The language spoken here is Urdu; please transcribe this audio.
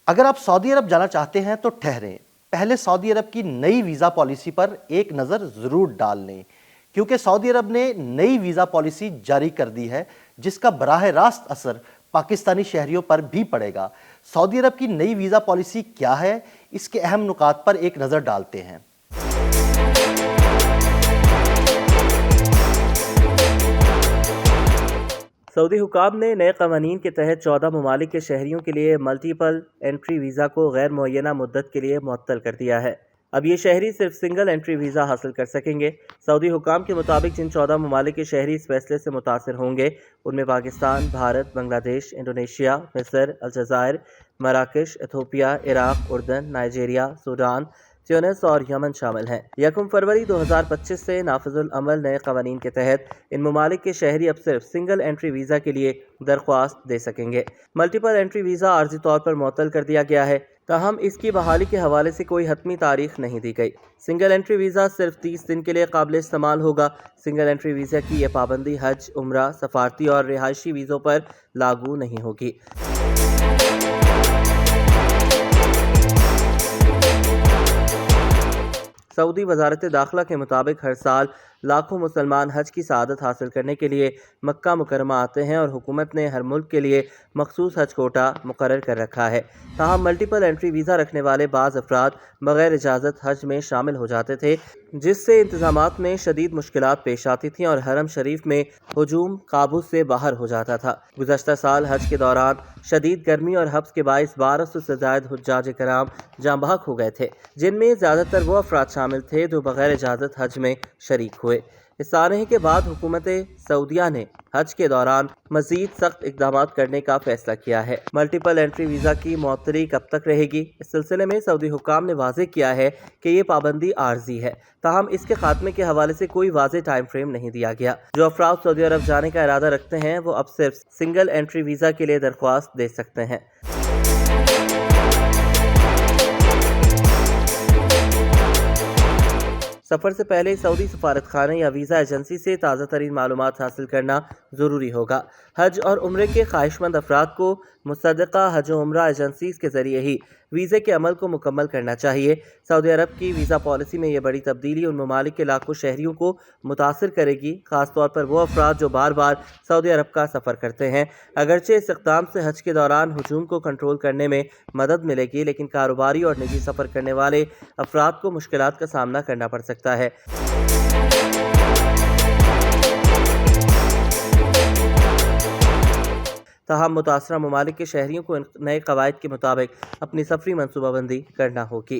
اگر آپ سعودی عرب جانا چاہتے ہیں تو ٹھہریں، پہلے سعودی عرب کی نئی ویزا پالیسی پر ایک نظر ضرور ڈال لیں، کیونکہ سعودی عرب نے نئی ویزا پالیسی جاری کر دی ہے جس کا براہ راست اثر پاکستانی شہریوں پر بھی پڑے گا۔ سعودی عرب کی نئی ویزا پالیسی کیا ہے، اس کے اہم نکات پر ایک نظر ڈالتے ہیں۔ سعودی حکام نے نئے قوانین کے تحت 14 ممالک کے شہریوں کے لیے ملٹیپل انٹری ویزا کو غیر معینہ مدت کے لیے معطل کر دیا ہے۔ اب یہ شہری صرف سنگل انٹری ویزا حاصل کر سکیں گے۔ سعودی حکام کے مطابق جن 14 ممالک کے شہری اس فیصلے سے متاثر ہوں گے ان میں پاکستان، بھارت، بنگلہ دیش، انڈونیشیا، مصر، الجزائر، مراکش، ایتھوپیا، عراق، اردن، نائجیریا، سوڈان، تیونس اور یمن شامل ہیں۔ 1 فروری 2025 سے نافذ العمل نئے قوانین کے تحت ان ممالک کے شہری اب صرف سنگل انٹری ویزا کے لیے درخواست دے سکیں گے۔ ملٹیپل انٹری ویزا عارضی طور پر معطل کر دیا گیا ہے، تاہم اس کی بحالی کے حوالے سے کوئی حتمی تاریخ نہیں دی گئی۔ سنگل انٹری ویزا صرف 30 دن کے لیے قابل استعمال ہوگا۔ سنگل انٹری ویزا کی یہ پابندی حج، عمرہ، سفارتی اور رہائشی ویزوں پر لاگو نہیں ہوگی۔ سعودی وزارت داخلہ کے مطابق ہر سال لاکھوں مسلمان حج کی سعادت حاصل کرنے کے لیے مکہ مکرمہ آتے ہیں اور حکومت نے ہر ملک کے لیے مخصوص حج کوٹا مقرر کر رکھا ہے۔ تاہم ملٹیپل انٹری ویزا رکھنے والے بعض افراد بغیر اجازت حج میں شامل ہو جاتے تھے، جس سے انتظامات میں شدید مشکلات پیش آتی تھیں اور حرم شریف میں ہجوم قابو سے باہر ہو جاتا تھا۔ گزشتہ سال حج کے دوران شدید گرمی اور حبس کے باعث 1200 سے زائد حجاج کرام جاں بحق ہو گئے تھے، جن میں زیادہ تر وہ افراد شامل تھے جو بغیر اجازت حج میں شریک ہوئے۔ اس سانحے کے بعد حکومت سعودیہ نے حج کے دوران مزید سخت اقدامات کرنے کا فیصلہ کیا ہے۔ ملٹیپل انٹری ویزا کی معطلی کب تک رہے گی؟ اس سلسلے میں سعودی حکام نے واضح کیا ہے کہ یہ پابندی عارضی ہے، تاہم اس کے خاتمے کے حوالے سے کوئی واضح ٹائم فریم نہیں دیا گیا۔ جو افراد سعودی عرب جانے کا ارادہ رکھتے ہیں وہ اب صرف سنگل انٹری ویزا کے لیے درخواست دے سکتے ہیں۔ سفر سے پہلے سعودی سفارت خانے یا ویزا ایجنسی سے تازہ ترین معلومات حاصل کرنا ضروری ہوگا۔ حج اور عمرے کے خواہش مند افراد کو مصدقہ حج و عمرہ ایجنسیز کے ذریعے ہی ویزے کے عمل کو مکمل کرنا چاہیے۔ سعودی عرب کی ویزا پالیسی میں یہ بڑی تبدیلی ان ممالک کے لاکھوں شہریوں کو متاثر کرے گی، خاص طور پر وہ افراد جو بار بار سعودی عرب کا سفر کرتے ہیں۔ اگرچہ اس اقدام سے حج کے دوران ہجوم کو کنٹرول کرنے میں مدد ملے گی، لیکن کاروباری اور نجی سفر کرنے والے افراد کو مشکلات کا سامنا کرنا پڑ سکتا ہے۔ تاہم متاثرہ ممالک کے شہریوں کو نئے قواعد کے مطابق اپنی سفری منصوبہ بندی کرنا ہوگی۔